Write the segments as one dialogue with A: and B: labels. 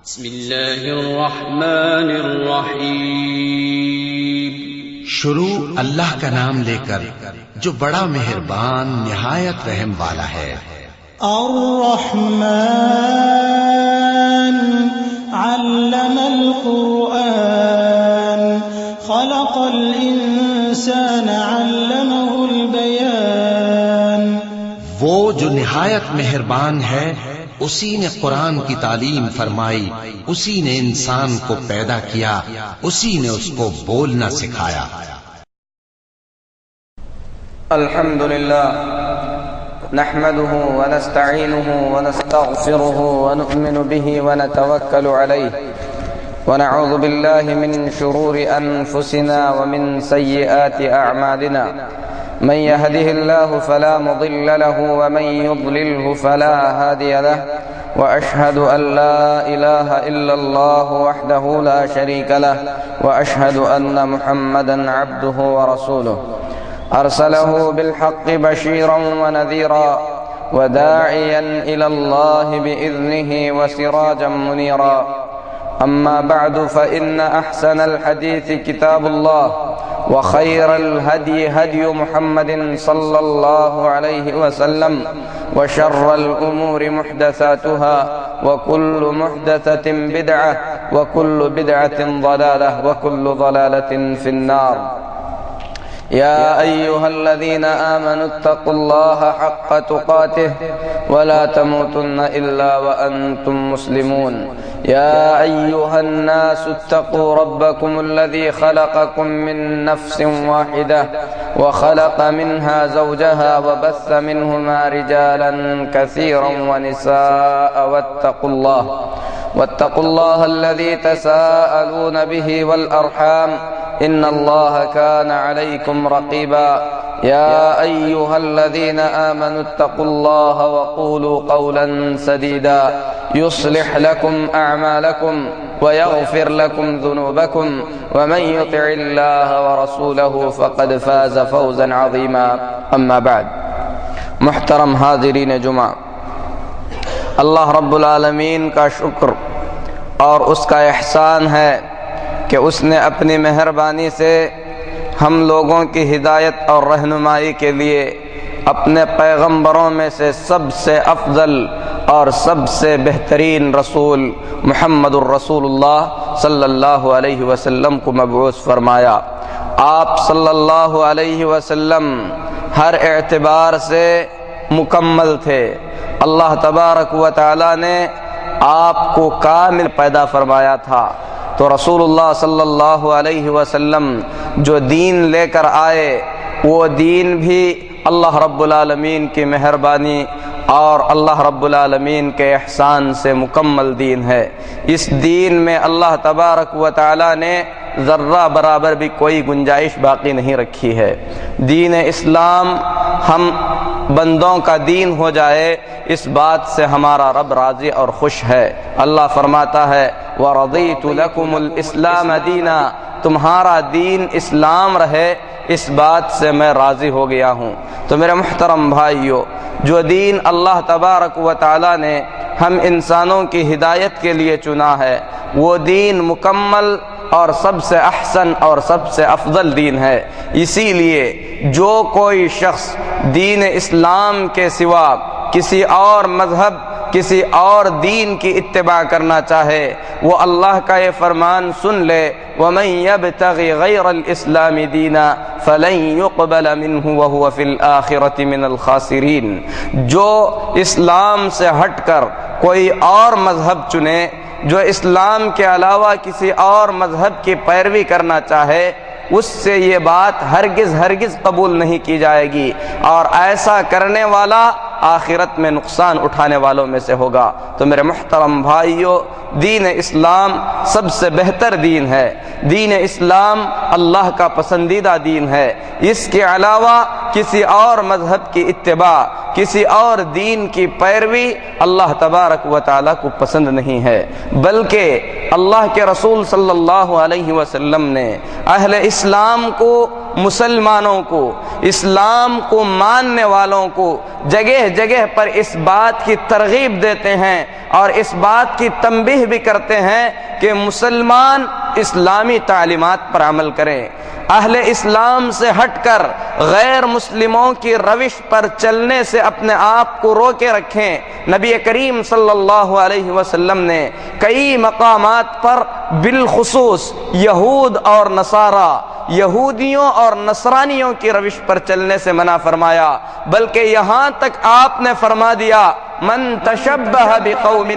A: بسم اللہ الرحمن الرحیم۔
B: شروع اللہ کا نام لے کر جو بڑا مہربان نہایت رحم والا ہے۔
C: الرحمن علم القرآن خلق الانسان علمه البیان۔
B: وہ جو نہایت مہربان ہے اسی نے قرآن کی تعلیم فرمائی، اسی نے انسان کو پیدا کیا، اسی نے اس کو بولنا سکھایا۔
D: الحمدللہ نحمده ونستعینه ونستغفره ونؤمن به ونتوکل علیہ ونعوذ باللہ من شرور انفسنا ومن سیئات اعمالنا من يهده الله فلا مضل له ومن يضلله فلا هادي له وأشهد أن لا إله إلا الله وحده لا شريك له وأشهد أن محمدا عبده ورسوله أرسله بالحق بشيرا ونذيرا وداعيا إلى الله بإذنه وسراجا منيرا أما بعد فإن أحسن الحديث كتاب الله وخير الهدي هدي محمد صلى الله عليه وسلم وشر الأمور محدثاتها وكل محدثة بدعة وكل بدعة ضلالة وكل ضلالة في النار۔ يا أيها الذين آمنوا اتقوا الله حق تقاته ولا تموتن إلا وأنتم مسلمون۔ يا أيها الناس اتقوا ربكم الذي خلقكم من نفس واحدة وخلق منها زوجها وبث منهما رجالا كثيرا ونساء واتقوا الله الذي تساءلون به والأرحام إن الله كان عليكم رقيبا۔ يا أيها الذين آمنوا اتقوا الله وقولوا قولا سديدا يصلح لكم أعمالكم ويغفر لكم ذنوبكم ومن يطع الله ورسوله فقد فاز فوزا عظيما۔ أما بعد، محترم حاضرین جمعہ، اللہ رب العالمین کا شکر اور اس کا احسان ہے کہ اس نے اپنی مہربانی سے ہم لوگوں کی ہدایت اور رہنمائی کے لیے اپنے پیغمبروں میں سے سب سے افضل اور سب سے بہترین رسول محمد الرسول اللہ صلی اللہ علیہ وسلم کو مبعوث فرمایا۔ آپ صلی اللہ علیہ وسلم ہر اعتبار سے مکمل تھے۔ اللہ تبارک و تعالی نے آپ کو کامل پیدا فرمایا تھا، تو رسول اللہ صلی اللہ علیہ وسلم جو دین لے کر آئے وہ دین بھی اللہ رب العالمین کی مہربانی اور اللہ رب العالمین کے احسان سے مکمل دین ہے۔ اس دین میں اللہ تبارک و تعالی نے ذرہ برابر بھی کوئی گنجائش باقی نہیں رکھی ہے۔ دین اسلام ہم بندوں کا دین ہو جائے، اس بات سے ہمارا رب راضی اور خوش ہے۔ اللہ فرماتا ہے وَرَضِيتُ لَكُمُ الْإِسْلَامَ دِينًا، تمہارا دین اسلام رہے، اس بات سے میں راضی ہو گیا ہوں۔ تو میرے محترم بھائیو، جو دین اللہ تبارک و تعالی نے ہم انسانوں کی ہدایت کے لیے چنا ہے وہ دین مکمل اور سب سے احسن اور سب سے افضل دین ہے۔ اسی لیے جو کوئی شخص دین اسلام کے سوا کسی اور مذہب، کسی اور دین کی اتباع کرنا چاہے وہ اللہ کا یہ فرمان سن لے وَمَن يَبْتَغِ غَيْرَ الْإِسْلَامِ دِينًا فَلَن يُقْبَلَ مِنْهُ وَهُوَ فِي الْآخِرَةِ مِنَ الْخَاسِرِينَ۔ جو اسلام سے ہٹ کر کوئی اور مذہب چنے، جو اسلام کے علاوہ کسی اور مذہب کی پیروی کرنا چاہے، اس سے یہ بات ہرگز قبول نہیں کی جائے گی، اور ایسا کرنے والا آخرت میں نقصان اٹھانے والوں میں سے ہوگا۔ تو میرے محترم بھائیو، دین اسلام سب سے بہتر دین ہے، دین اسلام اللہ کا پسندیدہ دین ہے۔ اس کے علاوہ کسی اور مذہب کی اتباع، کسی اور دین کی پیروی اللہ تبارک و تعالیٰ کو پسند نہیں ہے، بلکہ اللہ کے رسول صلی اللہ علیہ وسلم نے اہل اسلام کو مسلمانوں کو، اسلام کو ماننے والوں کو جگہ جگہ پر اس بات کی ترغیب دیتے ہیں اور اس بات کی تنبیہ بھی کرتے ہیں کہ مسلمان اسلامی تعلیمات پر عمل کریں، اہل اسلام سے ہٹ کر غیر مسلموں کی روش پر چلنے سے اپنے آپ کو روکے رکھیں۔ نبی کریم صلی اللہ علیہ وسلم نے کئی مقامات پر بالخصوص یہود اور نصارہ، یہودیوں اور نصرانیوں کی روش پر چلنے سے منع فرمایا، بلکہ یہاں تک آپ نے فرما دیا من تشبہ بقوم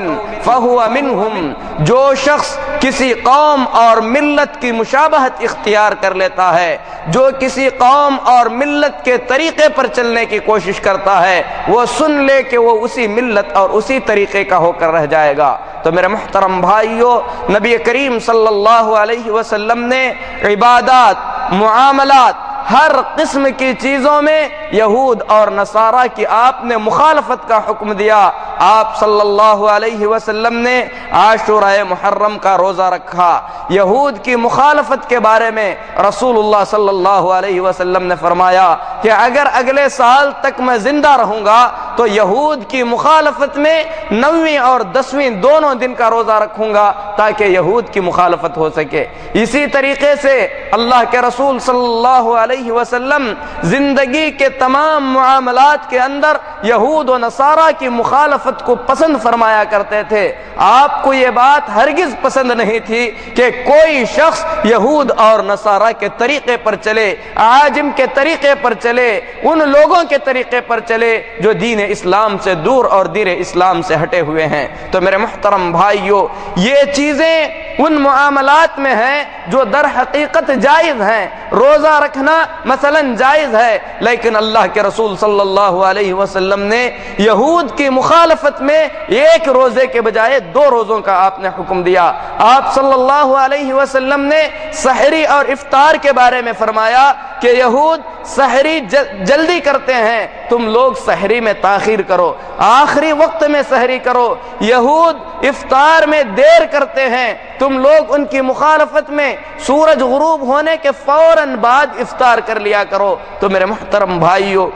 D: فہو منہم، جو شخص کسی قوم اور ملت کی مشابہت اختیار کر لیتا ہے، جو کسی قوم اور ملت کے طریقے پر چلنے کی کوشش کرتا ہے، وہ سن لے کہ وہ اسی ملت اور اسی طریقے کا ہو کر رہ جائے گا۔ تو میرے محترم بھائیو، نبی کریم صلی اللہ علیہ وسلم نے عبادات، معاملات، ہر قسم کی چیزوں میں یہود اور نصارہ کی آپ نے مخالفت کا حکم دیا۔ آپ صلی اللہ علیہ وسلم نے عاشورہ محرم کا روزہ رکھا۔ یہود کی مخالفت کے بارے میں رسول اللہ صلی اللہ علیہ وسلم نے فرمایا کہ اگر اگلے سال تک میں زندہ رہوں گا تو یہود کی مخالفت میں 9ویں اور 10ویں دونوں دن کا روزہ رکھوں گا تاکہ یہود کی مخالفت ہو سکے۔ اسی طریقے سے اللہ کے رسول صلی اللہ علیہ وسلم زندگی کے تمام معاملات کے اندر یہود و نصارہ کی مخالفت کو پسند فرمایا کرتے تھے۔ آپ کو یہ بات ہرگز پسند نہیں تھی کہ کوئی شخص یہود اور نصارہ کے طریقے پر چلے، عاجم کے طریقے پر چلے، ان لوگوں کے طریقے پر چلے جو دین اسلام سے دور اور دین اسلام سے ہٹے ہوئے ہیں۔ تو میرے محترم بھائیو، یہ چیزیں ان معاملات میں ہیں جو در حقیقت جائز ہیں۔ روزہ رکھنا مثلا جائز ہے، لیکن اللہ کے رسول صلی اللہ علیہ وسلم نے یہود کی مخالفت میں ایک روزے کے بجائے 2 روزوں کا آپ نے حکم دیا۔ آپ صلی اللہ علیہ وسلم نے سحری اور افطار کے بارے میں فرمایا کہ یہود سحری جلدی کرتے ہیں، تم لوگ سحری میں تاخیر کرو، آخری وقت میں سحری کرو۔ یہود افطار میں دیر کرتے ہیں، تم لوگ ان کی مخالفت میں سورج غروب ہونے کے فوراً بعد افطار کر لیا کرو۔ تو میرے محترم بھائیو،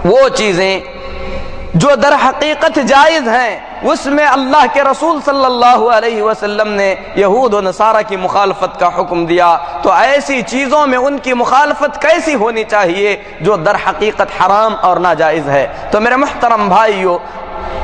D: وہ چیزیں جو در حقیقت جائز ہیں اس میں اللہ کے رسول صلی اللہ علیہ وسلم نے یہود و نصارہ کی مخالفت کا حکم دیا، تو ایسی چیزوں میں ان کی مخالفت کیسی ہونی چاہیے جو در حقیقت حرام اور ناجائز ہے۔ تو میرے محترم بھائیو،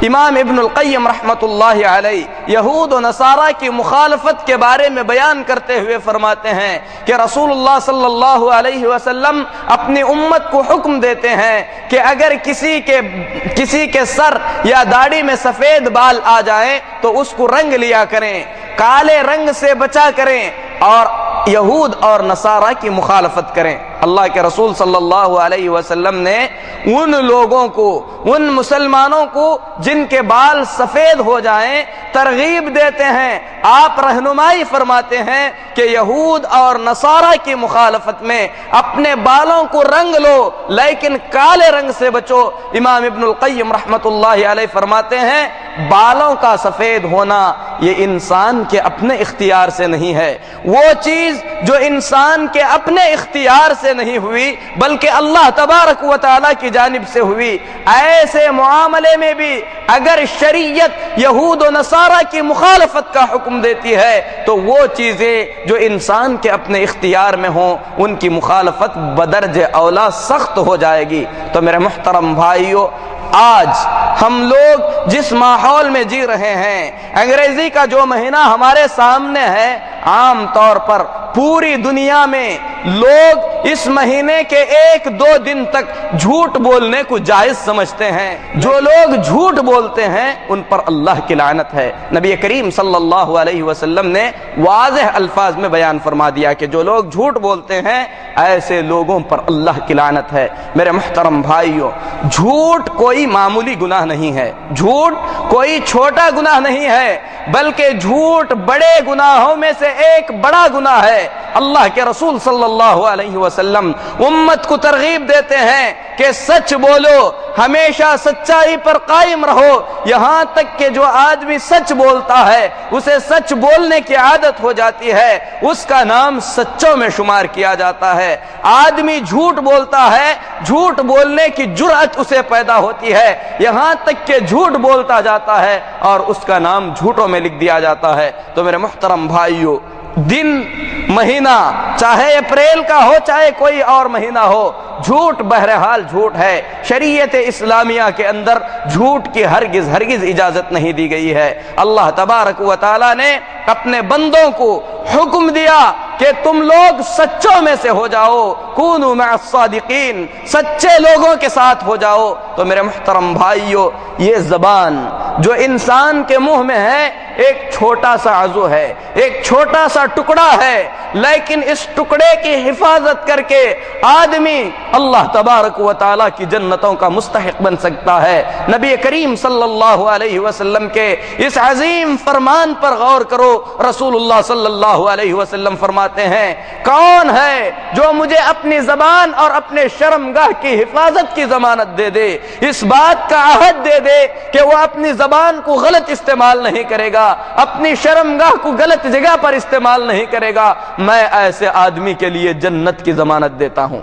D: امام ابن القیم رحمۃ اللہ علیہ یہود و نصارہ کی مخالفت کے بارے میں بیان کرتے ہوئے فرماتے ہیں کہ رسول اللہ صلی اللہ علیہ وسلم اپنی امت کو حکم دیتے ہیں کہ اگر کسی کے سر یا داڑھی میں سفید بال آ جائیں تو اس کو رنگ لیا کریں، کالے رنگ سے بچا کریں اور یہود اور نصارہ کی مخالفت کریں۔ اللہ کے رسول صلی اللہ علیہ وسلم نے ان لوگوں کو، ان مسلمانوں کو جن کے بال سفید ہو جائیں، ترغیب دیتے ہیں، آپ رہنمائی فرماتے ہیں کہ یہود اور نصارہ کی مخالفت میں اپنے بالوں کو رنگ لو لیکن کالے رنگ سے بچو۔ امام ابن القیم رحمۃ اللہ علیہ فرماتے ہیں بالوں کا سفید ہونا یہ انسان کے اپنے اختیار سے نہیں ہے، وہ چیز جو انسان کے اپنے اختیار سے نہیں ہوئی بلکہ اللہ تبارک و تعالی کی جانب سے ہوئی۔ ایسے معاملے میں بھی اگر شریعت یہود و نصارہ کی مخالفت کا حکم دیتی ہے تو وہ چیزیں جو انسان کے اپنے اختیار میں ہوں ان کی مخالفت بدرج اولا سخت ہو جائے گی۔ تو میرے محترم بھائیو، آج ہم لوگ جس ماحول میں جی رہے ہیں، انگریزی کا جو مہینہ ہمارے سامنے ہے، عام طور پر پوری دنیا میں لوگ اس مہینے کے 1-2 دن تک جھوٹ بولنے کو جائز سمجھتے ہیں۔ جو لوگ جھوٹ بولتے ہیں ان پر اللہ کی لعنت ہے۔ نبی کریم صلی اللہ علیہ وسلم نے واضح الفاظ میں بیان فرما دیا کہ جو لوگ جھوٹ بولتے ہیں ایسے لوگوں پر اللہ کی لعنت ہے۔ میرے محترم بھائیو، جھوٹ کوئی معمولی گناہ نہیں ہے، جھوٹ کوئی چھوٹا گناہ نہیں ہے، بلکہ جھوٹ بڑے گناہوں میں سے ایک بڑا گناہ ہے۔ اللہ کے رسول صلی اللہ علیہ وسلم امت کو ترغیب دیتے ہیں کہ سچ بولو، ہمیشہ سچائی پر قائم رہو، یہاں تک کہ جو آدمی سچ بولتا ہے اسے سچ بولنے کی عادت ہو جاتی ہے، اس کا نام سچوں میں شمار کیا جاتا ہے۔ آدمی جھوٹ بولتا ہے، جھوٹ بولنے کی جرأت اسے پیدا ہوتی ہے، یہاں تک کہ جھوٹ بولتا جاتا ہے اور اس کا نام جھوٹوں میں لکھ دیا جاتا ہے۔ تو میرے محترم بھائیو، دن مہینہ چاہے اپریل کا ہو چاہے کوئی اور مہینہ ہو، جھوٹ بہرحال جھوٹ ہے۔ شریعت اسلامیہ کے اندر جھوٹ کی ہرگز اجازت نہیں دی گئی ہے۔ اللہ تبارک و تعالی نے اپنے بندوں کو حکم دیا کہ تم لوگ سچوں میں سے ہو جاؤ، کونوا مع الصادقین، سچے لوگوں کے ساتھ ہو جاؤ۔ تو میرے محترم بھائیو، یہ زبان جو انسان کے منہ میں ہے ایک چھوٹا سا عضو ہے، ایک چھوٹا سا ٹکڑا ہے، لیکن اس ٹکڑے کی حفاظت کر کے آدمی اللہ تبارک و تعالیٰ کی جنتوں کا مستحق بن سکتا ہے۔ نبی کریم صلی اللہ علیہ وسلم کے اس عظیم فرمان پر غور کرو۔ رسول اللہ صلی اللہ علیہ وسلم فرماتے ہیں، کون ہے جو مجھے اپنی زبان اور اپنے شرمگاہ کی حفاظت کی ضمانت دے دے، اس بات کا عہد دے دے کہ وہ اپنی زبان کو غلط استعمال نہیں کرے گا، اپنی شرمگاہ کو غلط جگہ پر استعمال نہیں کرے گا، میں ایسے آدمی کے لیے جنت کی ضمانت دیتا ہوں۔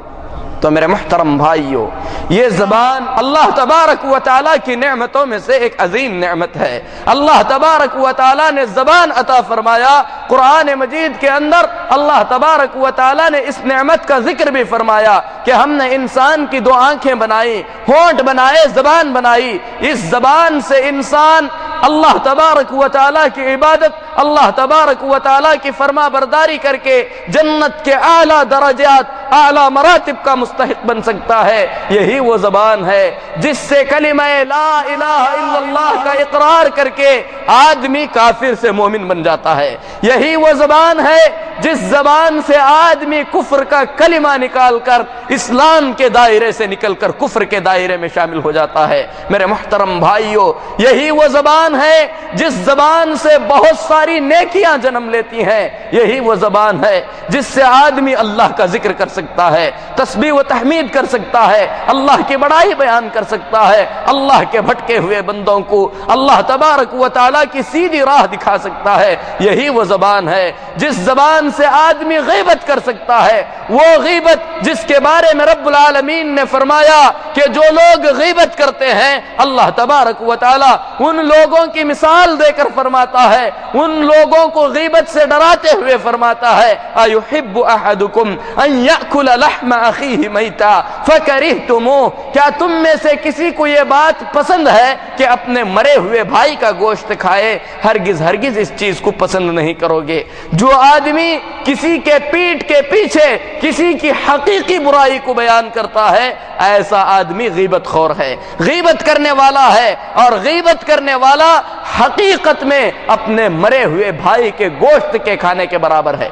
D: تو میرے محترم بھائیو، یہ زبان اللہ تبارک و تعالیٰ کی نعمتوں میں سے ایک عظیم نعمت ہے۔ اللہ تبارک و تعالیٰ نے زبان عطا فرمایا۔ قرآن مجید کے اندر اللہ تبارک و تعالیٰ نے اس نعمت کا ذکر بھی فرمایا کہ ہم نے انسان کی دو آنکھیں بنائی، ہونٹ بنائے، زبان بنائی۔ اس زبان سے انسان اللہ تبارک و تعالیٰ کی عبادت، اللہ تبارک و تعالیٰ کی فرما برداری کر کے جنت کے اعلیٰ درجات، اعلیٰ مراتب کا مستحق بن سکتا ہے۔ یہی وہ زبان ہے جس سے کلمہ لا الہ الا اللہ کا اقرار کر کے آدمی کافر سے مومن بن جاتا ہے۔ یہی وہ زبان ہے جس زبان سے آدمی کفر کا کلمہ نکال کر اسلام کے دائرے سے نکل کر کفر کے دائرے میں شامل ہو جاتا ہے۔ میرے محترم بھائیو، یہی وہ زبان ہے جس زبان سے بہت ساری نیکیاں جنم لیتی ہیں۔ یہی وہ زبان ہے جس سے آدمی اللہ کا ذکر کر سکتا ہے، تسبیح و تحمید کر سکتا ہے، اللہ کی بڑائی بیان کر سکتا ہے، اللہ کے بھٹکے ہوئے بندوں کو اللہ تبارک و تعالیٰ کی سیدھی راہ دکھا سکتا ہے۔ یہی وہ زبان ہے جس زبان سے آدمی غیبت کر سکتا ہے، وہ غیبت جس کے بارے میں رب العالمین نے فرمایا کہ جو لوگ غیبت کرتے ہیں اللہ تبارک و تعالیٰ ان لوگوں کی مثال دے کر فرماتا ہے، ان لوگوں کو غیبت سے ڈراتے ہوئے فرماتا ہے، اَيُحِبُّ أَحَدُكُمْ أَن يَأْكُلَ لَحْمَ أَخِيهِ مَيْتًا فَكَرِهْتُمُوهُ، کیا تم میں سے کسی کو یہ بات پسند ہے کہ اپنے مرے ہوئے بھائی کا گوشت کھائے؟ ہرگز اس چیز کو پسند نہیں کرو گے۔ جو آدمی کسی کے پیٹھ کے پیچھے کسی کی حقیقی برائی کو بیان کرتا ہے، ایسا آدمی غیبت خور ہے، غیبت کرنے والا ہے، اور غیبت کرنے والا حقیقت میں اپنے مرے ہوئے بھائی کے گوشت کے کھانے کے برابر ہے۔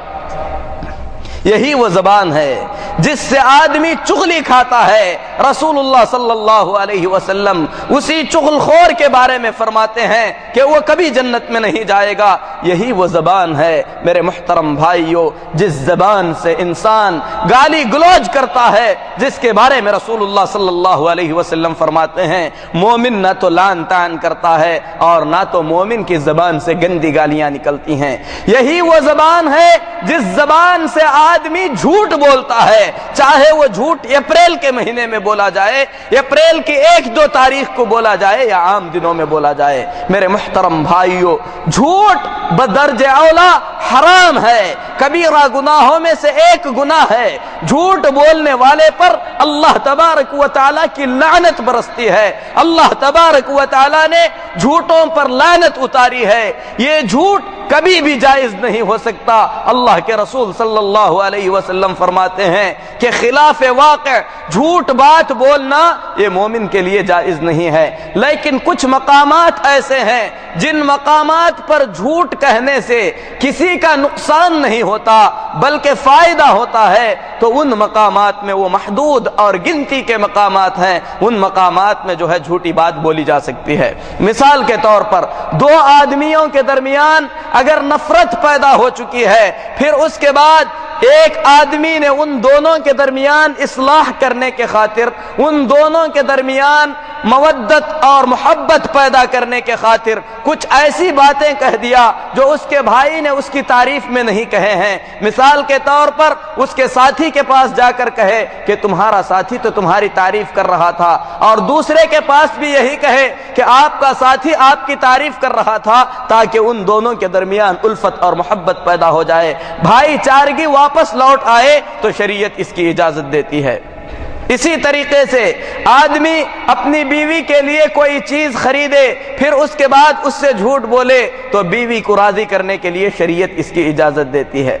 D: یہی وہ زبان ہے جس سے آدمی چغلی کھاتا ہے۔ رسول اللہ صلی اللہ علیہ وسلم اسی چغل خور کے بارے میں فرماتے ہیں کہ وہ کبھی جنت میں نہیں جائے گا۔ یہی وہ زبان ہے میرے محترم بھائیو جس زبان سے انسان گالی گلوچ کرتا ہے، جس کے بارے میں رسول اللہ صلی اللہ علیہ وسلم فرماتے ہیں مومن نہ تو لعن طعن کرتا ہے اور نہ تو مومن کی زبان سے گندی گالیاں نکلتی ہیں۔ یہی وہ زبان ہے جس زبان سے آدمی جھوٹ بولتا ہے، چاہے وہ جھوٹ اپریل کے مہینے میں بولا جائے، اپریل کی 1-2 تاریخ کو بولا جائے یا عام دنوں میں بولا جائے۔ میرے محترم بھائیو، جھوٹ بدرجہ اولا حرام ہے، کبیرہ گناہوں میں سے ایک گناہ ہے۔ جھوٹ بولنے والے پر اللہ تبارک و تعالیٰ کی لعنت برستی ہے۔ اللہ تبارک و تعالیٰ نے جھوٹوں پر لعنت اتاری ہے۔ یہ جھوٹ کبھی بھی جائز نہیں ہو سکتا۔ اللہ کے رسول صلی اللہ علیہ وسلم فرماتے ہیں کہ خلاف واقع جھوٹ بات بولنا یہ مومن کے لیے جائز نہیں ہے، لیکن کچھ مقامات ایسے ہیں جن مقامات پر جھوٹ کہنے سے کسی کا نقصان نہیں ہوتا بلکہ فائدہ ہوتا ہے، تو ان مقامات میں وہ محدود اور گنتی کے مقامات ہیں، ان مقامات میں جو ہے جھوٹی بات بولی جا سکتی ہے۔ مثال کے طور پر 2 آدمیوں کے درمیان اگر نفرت پیدا ہو چکی ہے، پھر اس کے بعد ایک آدمی نے ان دونوں کے درمیان اصلاح کرنے کے خاطر، ان دونوں کے درمیان مودت اور محبت پیدا کرنے کے خاطر کچھ ایسی باتیں کہہ دیا جو اس کے بھائی نے اس کی تعریف میں نہیں کہے ہیں. مثال کے طور پر اس کے ساتھی کے پاس جا کر کہے کہ تمہارا ساتھی تو تمہاری تعریف کر رہا تھا، اور دوسرے کے پاس بھی یہی کہے کہ آپ کا ساتھی آپ کی تعریف کر رہا تھا، تاکہ ان دونوں کے درمیان الفت اور محبت پیدا ہو جائے، بھائی چارگی واپس لوٹ آئے تو شریعت اس کی اجازت دیتی ہے. اسی طریقے سے آدمی اپنی بیوی کے لیے کوئی چیز خریدے پھر اس کے بعد اس سے جھوٹ بولے تو بیوی کو راضی کرنے کے لیے شریعت اس کی اجازت دیتی ہے.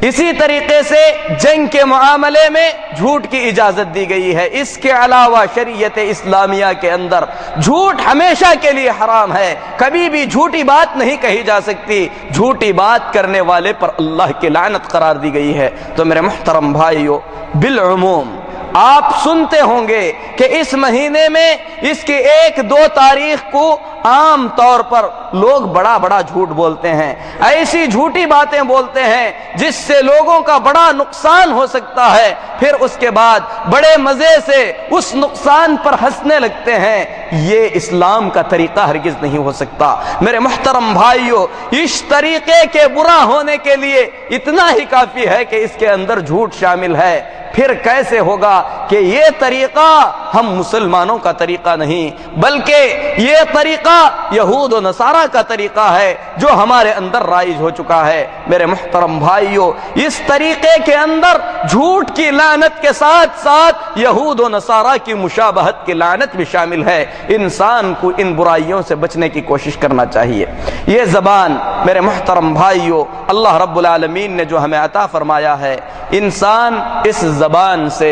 D: اسی طریقے سے جنگ کے معاملے میں جھوٹ کی اجازت دی گئی ہے. اس کے علاوہ شریعت اسلامیہ کے اندر جھوٹ ہمیشہ کے لیے حرام ہے، کبھی بھی جھوٹی بات نہیں کہی جا سکتی، جھوٹی بات کرنے والے پر اللہ کی لعنت قرار دی گئی ہے. تو میرے محترم بھائیو، بالعموم آپ سنتے ہوں گے کہ اس مہینے میں اس کی 1-2 تاریخ کو عام طور پر لوگ بڑا بڑا جھوٹ بولتے ہیں، ایسی جھوٹی باتیں بولتے ہیں جس سے لوگوں کا بڑا نقصان ہو سکتا ہے، پھر اس کے بعد بڑے مزے سے اس نقصان پر ہنسنے لگتے ہیں. یہ اسلام کا طریقہ ہرگز نہیں ہو سکتا. میرے محترم بھائیو، اس طریقے کے برا ہونے کے لیے اتنا ہی کافی ہے کہ اس کے اندر جھوٹ شامل ہے. پھر کیسے ہوگا کہ یہ طریقہ ہم مسلمانوں کا طریقہ نہیں بلکہ یہ طریقہ یہود و نصارہ کا طریقہ ہے جو ہمارے اندر رائج ہو چکا ہے. میرے محترم بھائیو، اس طریقے کے اندر جھوٹ کی لعنت کے ساتھ ساتھ یہود و نصارہ کی مشابہت کی لعنت بھی شامل ہے. انسان کو ان برائیوں سے بچنے کی کوشش کرنا چاہیے. یہ زبان میرے محترم بھائیو اللہ رب العالمین نے جو ہمیں عطا فرمایا ہے، انسان اس زبان سے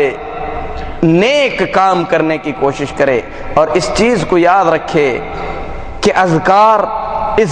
D: نیک کام کرنے کی کوشش کرے اور اس چیز کو یاد رکھے کہ اذکار اس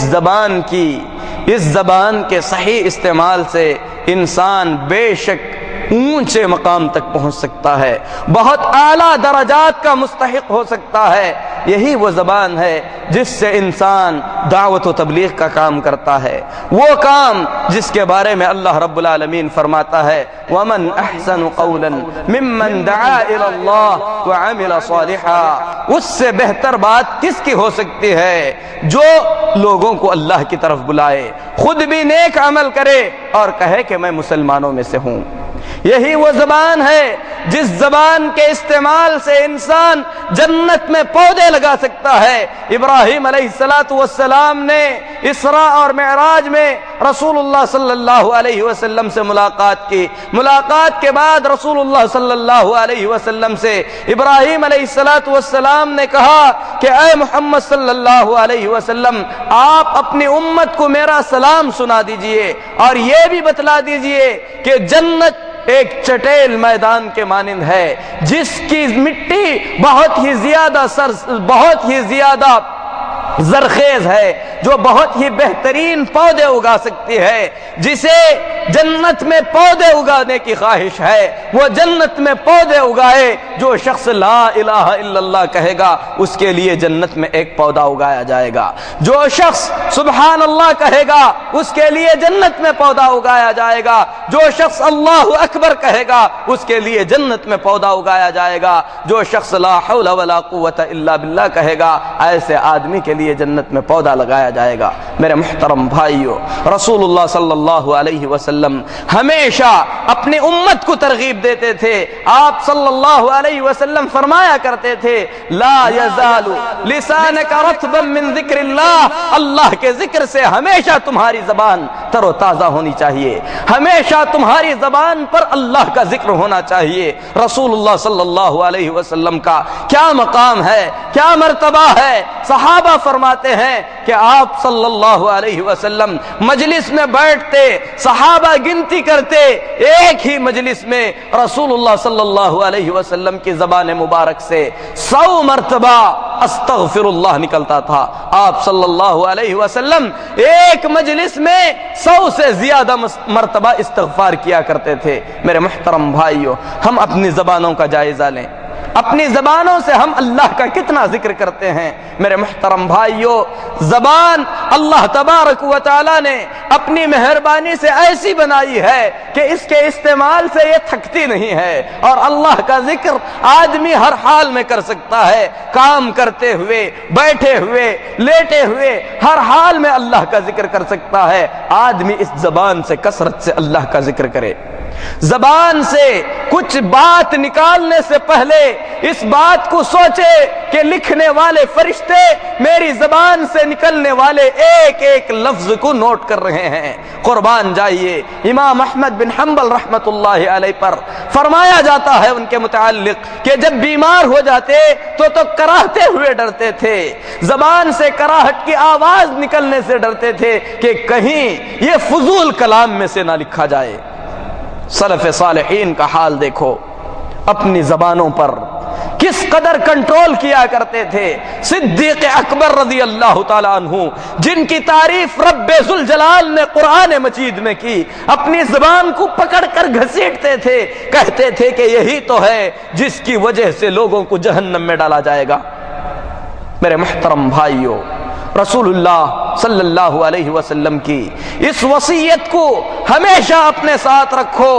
D: زبان کے صحیح استعمال سے انسان بے شک اونچے مقام تک پہنچ سکتا ہے، بہت اعلیٰ درجات کا مستحق ہو سکتا ہے. یہی وہ زبان ہے جس سے انسان دعوت و تبلیغ کا کام کرتا ہے، وہ کام جس کے بارے میں اللہ رب العالمین فرماتا ہے وَمَنْ أَحْسَنُ قَوْلًا مِمَّنْ دَعَا إِلَى اللَّهِ وَعَمِلَ صَالِحًا. اس سے بہتر بات کس کی ہو سکتی ہے جو لوگوں کو اللہ کی طرف بلائے، خود بھی نیک عمل کرے اور کہے کہ میں مسلمانوں میں سے ہوں. یہی وہ زبان ہے جس زبان کے استعمال سے انسان جنت میں پودے لگا سکتا ہے. ابراہیم علیہ السلام نے اسراء اور معراج میں رسول اللہ صلی اللہ علیہ وسلم سے ملاقات کی. ملاقات کے بعد رسول اللہ صلی اللہ علیہ وسلم سے ابراہیم علیہ السلام نے کہا کہ اے محمد صلی اللہ علیہ وسلم، آپ اپنی امت کو میرا سلام سنا دیجئے اور یہ بھی بتلا دیجئے کہ جنت ایک چٹیل میدان کے مانند ہے جس کی مٹی بہت ہی زیادہ زرخیز ہے، جو بہت ہی بہترین پودے اگا سکتی ہے. جسے جنت میں پودے اگانے کی خواہش ہے وہ جنت میں پودے اگائے. جو شخص لا الہ الا اللہ کہے گا اس کے لیے جنت میں ایک پودا اگایا جائے گا. جو شخص سبحان اللہ کہے گا اس کے لیے جنت میں پودا اگایا جائے گا. جو شخص اللہ اکبر کہے گا اس کے لیے جنت میں پودا اگایا جائے گا. جو شخص لا حول ولا قوت الا باللہ کہے گا ایسے آدمی کے لیے جنت میں پودا لگایا جائے گا. میرے محترم بھائیو، رسول اللہ صلی اللہ علیہ وسلم ہمیشہ اپنی امت کو ترغیب دیتے تھے. آپ صلی اللہ علیہ وسلم فرمایا کرتے تھے لا یزال لسانک رطبا من ذکر اللہ. اللہ کے ذکر سے ہمیشہ تمہاری زبان تر و تازہ ہونی چاہیے، ہمیشہ تمہاری زبان پر اللہ کا ذکر ہونا چاہیے. رسول اللہ صلی اللہ علیہ وسلم کا کیا مقام ہے، کیا مرتبہ ہے. صحابہ فرماتے ہیں کہ آپ صلی اللہ علیہ وسلم مجلس میں بیٹھتے، صحابہ گنتی کرتے، ایک ہی مجلس میں رسول اللہ صلی اللہ علیہ وسلم کی زبان مبارک سے 100 مرتبہ استغفر اللہ نکلتا تھا. آپ صلی اللہ علیہ وسلم ایک مجلس میں 100 سے زیادہ مرتبہ استغفار کیا کرتے تھے. میرے محترم بھائیو، ہم اپنی زبانوں کا جائزہ لیں. اپنی زبانوں سے ہم اللہ کا کتنا ذکر کرتے ہیں۔ میرے محترم بھائیو، زبان اللہ تبارک و تعالی نے اپنی مہربانی سے ایسی بنائی ہے کہ اس کے استعمال سے یہ تھکتی نہیں ہے، اور اللہ کا ذکر آدمی ہر حال میں کر سکتا ہے، کام کرتے ہوئے، بیٹھے ہوئے، لیٹے ہوئے، ہر حال میں اللہ کا ذکر کر سکتا ہے۔ آدمی اس زبان سے کثرت سے اللہ کا ذکر کرے۔ زبان سے کچھ بات نکالنے سے پہلے اس بات کو سوچے کہ لکھنے والے فرشتے میری زبان سے نکلنے والے ایک ایک لفظ کو نوٹ کر رہے ہیں۔ قربان جائیے، امام احمد بن حنبل رحمت اللہ علیہ پر فرمایا جاتا ہے ان کے متعلق کہ جب بیمار ہو جاتے تو کراہتے ہوئے ڈرتے تھے، زبان سے کراہٹ کی آواز نکلنے سے ڈرتے تھے کہ کہیں یہ فضول کلام میں سے نہ لکھا جائے۔ سلف صالحین کا حال دیکھو، اپنی زبانوں پر کس قدر کنٹرول کیا کرتے تھے۔ صدیق اکبر رضی اللہ تعالیٰ عنہ، جن کی تعریف رب ذوالجلال نے قرآن مجید میں کی، اپنی زبان کو پکڑ کر گھسیٹتے تھے، کہتے تھے کہ یہی تو ہے جس کی وجہ سے لوگوں کو جہنم میں ڈالا جائے گا۔ میرے محترم بھائیو، رسول اللہ صلی اللہ علیہ وسلم کی اس وصیت کو ہمیشہ اپنے ساتھ رکھو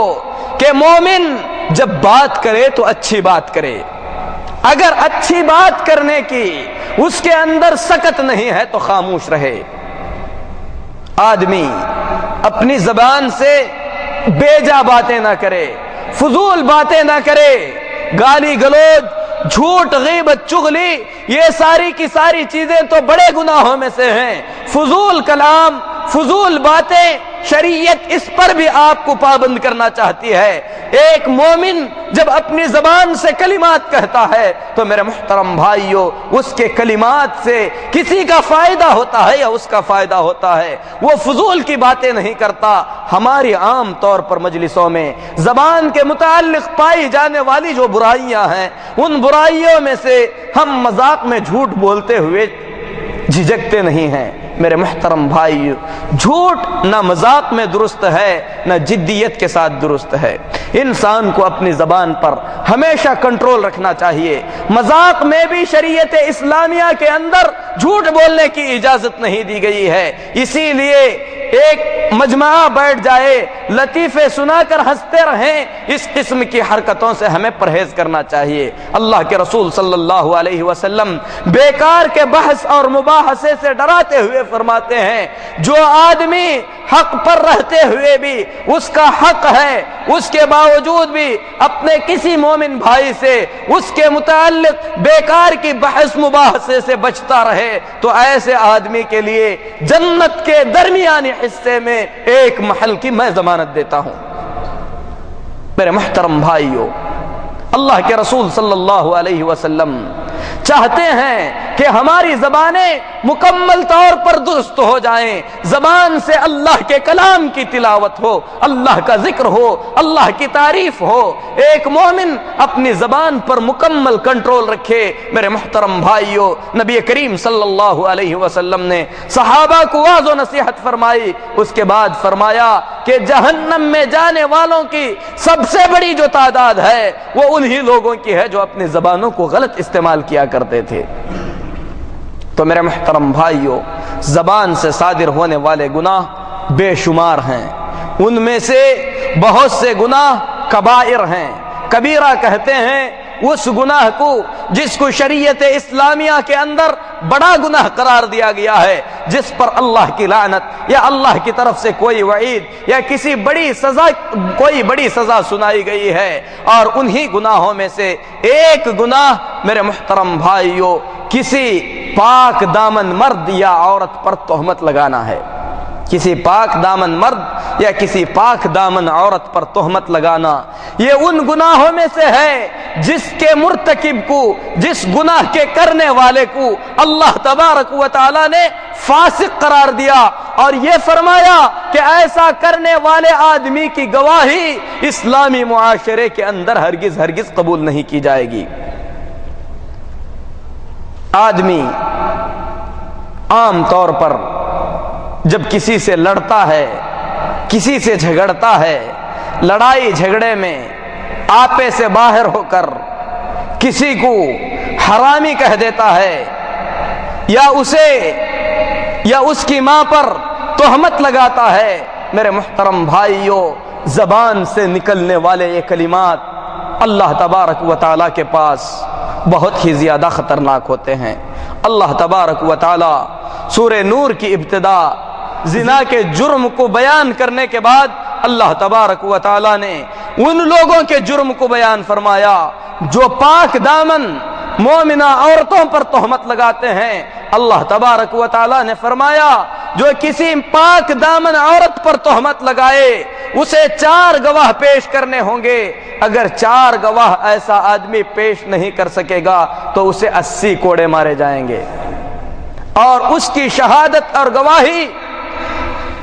D: کہ مومن جب بات کرے تو اچھی بات کرے، اگر اچھی بات کرنے کی اس کے اندر سکت نہیں ہے تو خاموش رہے۔ آدمی اپنی زبان سے بیجا باتیں نہ کرے، فضول باتیں نہ کرے، گالی گلوچ، جھوٹ، غیبت، چغلی، یہ ساری کی ساری چیزیں تو بڑے گناہوں میں سے ہیں۔ فضول کلام، فضول باتیں، شریعت اس پر بھی آپ کو پابند کرنا چاہتی ہے۔ ایک مومن جب اپنی زبان سے کلمات کہتا ہے تو میرے محترم بھائیو، اس کے کلمات سے کسی کا فائدہ ہوتا ہے یا اس کا فائدہ ہوتا ہے، وہ فضول کی باتیں نہیں کرتا۔ ہماری عام طور پر مجلسوں میں زبان کے متعلق پائی جانے والی جو برائیاں ہیں، ان برائیوں میں سے ہم مذاق میں جھوٹ بولتے ہوئے جھجکتے نہیں ہیں۔ میرے محترم بھائی، جھوٹ نہ مذاق میں درست ہے نہ جدیت کے ساتھ درست ہے۔ انسان کو اپنی زبان پر ہمیشہ کنٹرول رکھنا چاہیے۔ مذاق میں بھی شریعت اسلامیہ کے اندر جھوٹ بولنے کی اجازت نہیں دی گئی ہے، اسی لیے ایک مجمع بیٹھ جائے، لطیفے سنا کر ہنستے رہیں، اس قسم کی حرکتوں سے ہمیں پرہیز کرنا چاہیے۔ اللہ کے رسول صلی اللہ علیہ وسلم بیکار کے بحث اور مباحثے سے ڈراتے ہوئے فرماتے ہیں، جو آدمی حق پر رہتے ہوئے بھی اس کا حق ہے، اس کے باوجود بھی اپنے کسی مومن بھائی سے اس کے متعلق بیکار کی بحث مباحثے سے بچتا رہے تو ایسے آدمی کے لیے جنت کے درمیانی حصے میں ایک محل کی میں ضمانت دیتا ہوں۔ میرے محترم بھائیو، اللہ کے رسول صلی اللہ علیہ وسلم چاہتے ہیں کہ ہماری زبانیں مکمل طور پر درست ہو جائیں، زبان سے اللہ کے کلام کی تلاوت ہو، اللہ کا ذکر ہو، اللہ کی تعریف ہو۔ ایک مومن اپنی زبان پر مکمل کنٹرول رکھے۔ میرے محترم بھائیو، نبی کریم صلی اللہ علیہ وسلم نے صحابہ کو واعظ و نصیحت فرمائی، اس کے بعد فرمایا کہ جہنم میں جانے والوں کی سب سے بڑی جو تعداد ہے وہ انہی لوگوں کی ہے جو اپنی زبانوں کو غلط استعمال کیا کرتے تھے۔ تو میرے محترم بھائیو، زبان سے صادر ہونے والے گناہ بے شمار ہیں، ان میں سے بہت سے گناہ کبائر ہیں۔ کبیرہ کہتے ہیں اس گناہ کو جس کو شریعت اسلامیہ کے اندر بڑا گناہ قرار دیا گیا ہے، جس پر اللہ کی لعنت یا اللہ کی طرف سے کوئی وعید یا کوئی بڑی سزا سنائی گئی ہے۔ اور انہی گناہوں میں سے ایک گناہ میرے محترم بھائیو، کسی پاک دامن مرد یا عورت پر تہمت لگانا ہے۔ کسی پاک دامن مرد یا کسی پاک دامن عورت پر تہمت لگانا، یہ ان گناہوں میں سے ہے جس کے مرتکب کو، جس گناہ کے کرنے والے کو اللہ تبارک و تعالی نے فاسق قرار دیا اور یہ فرمایا کہ ایسا کرنے والے آدمی کی گواہی اسلامی معاشرے کے اندر ہرگز قبول نہیں کی جائے گی۔ آدمی عام طور پر جب کسی سے لڑتا ہے، کسی سے جھگڑتا ہے، لڑائی جھگڑے میں آپے سے باہر ہو کر کسی کو حرامی کہہ دیتا ہے یا اسے یا اس کی ماں پر تہمت لگاتا ہے، میرے محترم بھائیوں، زبان سے نکلنے والے یہ کلمات اللہ تبارک و تعالیٰ کے پاس بہت ہی زیادہ خطرناک ہوتے ہیں۔ اللہ تبارک و تعالیٰ سورہ نور کی ابتدا زنا کے جرم کو بیان کرنے کے بعد اللہ تبارک و تعالیٰ نے ان لوگوں کے جرم کو بیان فرمایا جو پاک دامن مومنہ عورتوں پر تہمت لگاتے ہیں۔ اللہ تبارک و تعالیٰ نے فرمایا جو کسی پاک دامن عورت پر تہمت لگائے اسے 4 گواہ پیش کرنے ہوں گے، اگر 4 گواہ ایسا آدمی پیش نہیں کر سکے گا تو اسے 80 کوڑے مارے جائیں گے، اور اس کی شہادت اور گواہی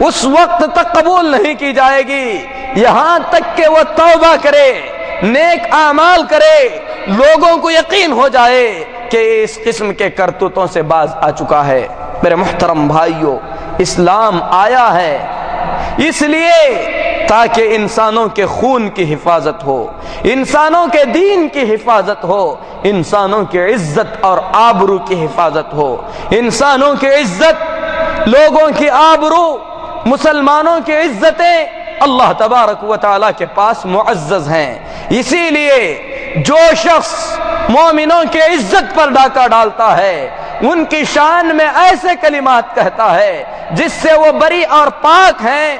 D: اس وقت تک قبول نہیں کی جائے گی یہاں تک کہ وہ توبہ کرے، نیک اعمال کرے، لوگوں کو یقین ہو جائے کہ اس قسم کے کرتوتوں سے باز آ چکا ہے۔ میرے محترم بھائیوں، اسلام آیا ہے اس لیے تاکہ انسانوں کے خون کی حفاظت ہو، انسانوں کے دین کی حفاظت ہو، انسانوں کی عزت اور آبرو کی حفاظت ہو۔ انسانوں کی عزت، لوگوں کی آبرو، مسلمانوں کی عزتیں اللہ تبارک و تعالیٰ کے پاس معزز ہیں، اسی لیے جو شخص مومنوں کے عزت پر ڈاکہ ڈالتا ہے، ان کی شان میں ایسے کلمات کہتا ہے جس سے وہ بری اور پاک ہیں،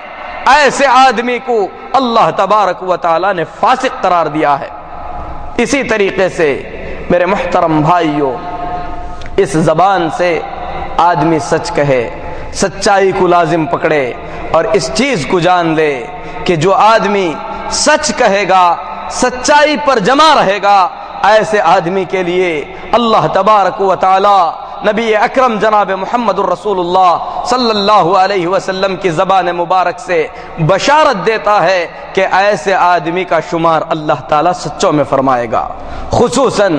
D: ایسے آدمی کو اللہ تبارک و تعالیٰ نے فاسق قرار دیا ہے۔ اسی طریقے سے میرے محترم بھائیوں، اس زبان سے آدمی سچ کہے، سچائی کو لازم پکڑے، اور اس چیز کو جان لے کہ جو آدمی سچ کہے گا، سچائی پر جمع رہے گا، ایسے آدمی کے لیے اللہ تبارک و تعالی نبی اکرم جناب محمد الرسول اللہ صلی اللہ علیہ وسلم کی زبان مبارک سے بشارت دیتا ہے کہ ایسے آدمی کا شمار اللہ تعالیٰ سچوں میں فرمائے گا۔ خصوصاً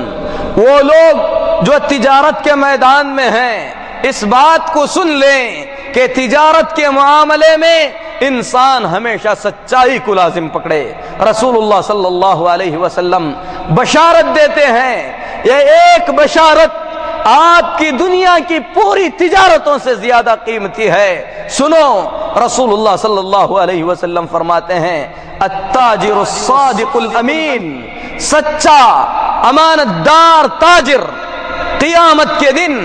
D: وہ لوگ جو تجارت کے میدان میں ہیں، اس بات کو سن لیں کہ تجارت کے معاملے میں انسان ہمیشہ سچائی کو لازم پکڑے۔ رسول اللہ صلی اللہ علیہ وسلم بشارت دیتے ہیں، یہ ایک بشارت آپ کی دنیا کی پوری تجارتوں سے زیادہ قیمتی ہے۔ سنو، رسول اللہ صلی اللہ علیہ وسلم فرماتے ہیں، التاجر الصادق الامین، سچا امانت دار تاجر قیامت کے دن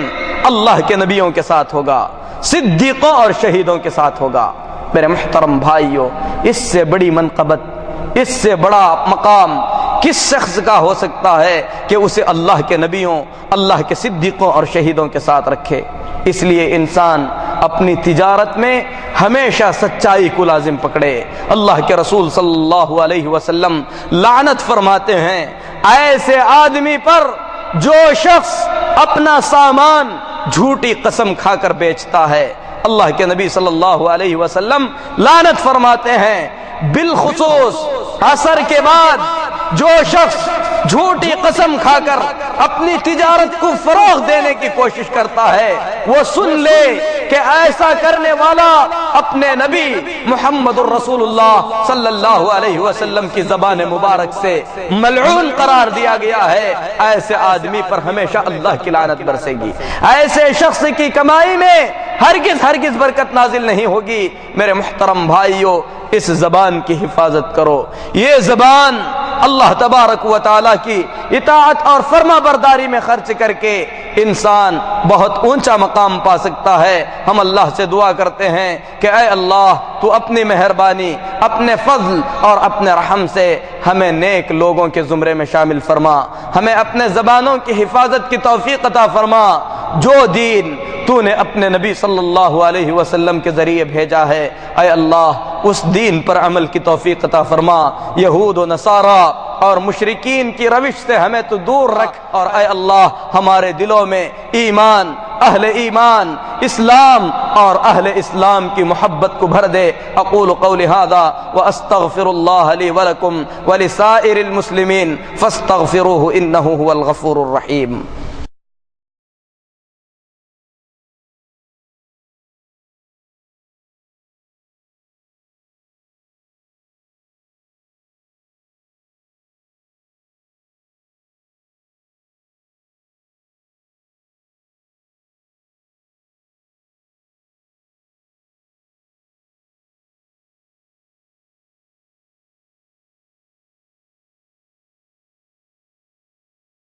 D: اللہ کے نبیوں کے ساتھ ہوگا، صدیقوں اور شہیدوں کے ساتھ ہوگا۔ میرے محترم بھائیوں، اس سے بڑی منقبت، اس سے بڑا مقام کس شخص کا ہو سکتا ہے کہ اسے اللہ کے نبیوں، اللہ کے صدیقوں اور شہیدوں کے ساتھ رکھے۔ اس لیے انسان اپنی تجارت میں ہمیشہ سچائی کو لازم پکڑے۔ اللہ کے رسول صلی اللہ علیہ وسلم لعنت فرماتے ہیں ایسے آدمی پر جو شخص اپنا سامان جھوٹی قسم کھا کر بیچتا ہے۔ اللہ کے نبی صلی اللہ علیہ وسلم لعنت فرماتے ہیں بالخصوص عصر کے بعد جو شخص جھوٹی قسم کھا کر اپنی تجارت کو فروغ دینے کی کوشش کرتا ہے، وہ سن لے کہ ایسا کرنے والا اپنے نبی محمد الرسول اللہ صلی اللہ علیہ وسلم کی زبان مبارک سے ملعون قرار دیا گیا ہے۔ ایسے آدمی پر ہمیشہ اللہ کی لعنت برسے گی، ایسے شخص کی کمائی میں ہرگز برکت نازل نہیں ہوگی۔ میرے محترم بھائیوں، اس زبان کی حفاظت کرو۔ یہ زبان اللہ تبارک و تعالیٰ کی اطاعت اور فرما برداری میں خرچ کر کے انسان بہت اونچا مقام پا سکتا ہے۔ ہم اللہ سے دعا کرتے ہیں کہ اے اللہ، تو اپنی مہربانی، اپنے فضل اور اپنے رحم سے ہمیں نیک لوگوں کے زمرے میں شامل فرما، ہمیں اپنے زبانوں کی حفاظت کی توفیق عطا فرما۔ جو دین تو نے اپنے نبی صلی اللہ علیہ وسلم کے ذریعے بھیجا ہے، اے اللہ اس دین پر عمل کی توفیق عطا فرما۔ یہود و نصارہ اور مشرکین کی روش سے ہمیں تو دور رکھ، اور اے اللہ ہمارے دلوں میں ایمان، اہل ایمان، اسلام اور اہل اسلام کی محبت کو بھر دے۔ اقول قولی ھذا واستغفر اللہ لی ولکم ولسائر المسلمین فاستغفروہ انہ هو الغفور الرحیم۔